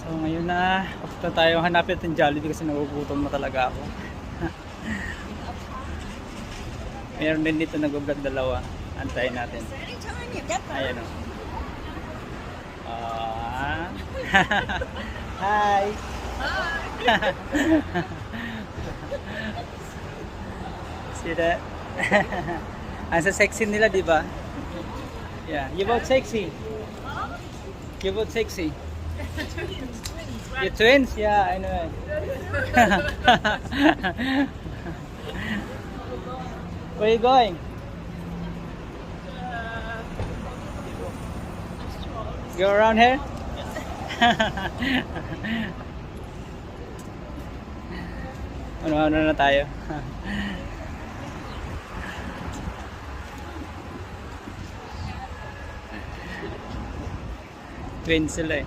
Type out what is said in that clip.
So ngayon na, papunta tayo hanapin natin Jollibee kasi nagugutom na talaga ako. Meron din dito nag-vlog dalawa. Antayin natin. Ayan o. Hi! See that? Ang sa sexy nila, di ba? Yeah, you both sexy. You both sexy. You twins? Yeah, I know it. Where you going? Go around here? Ano na tayo? Twins sila eh.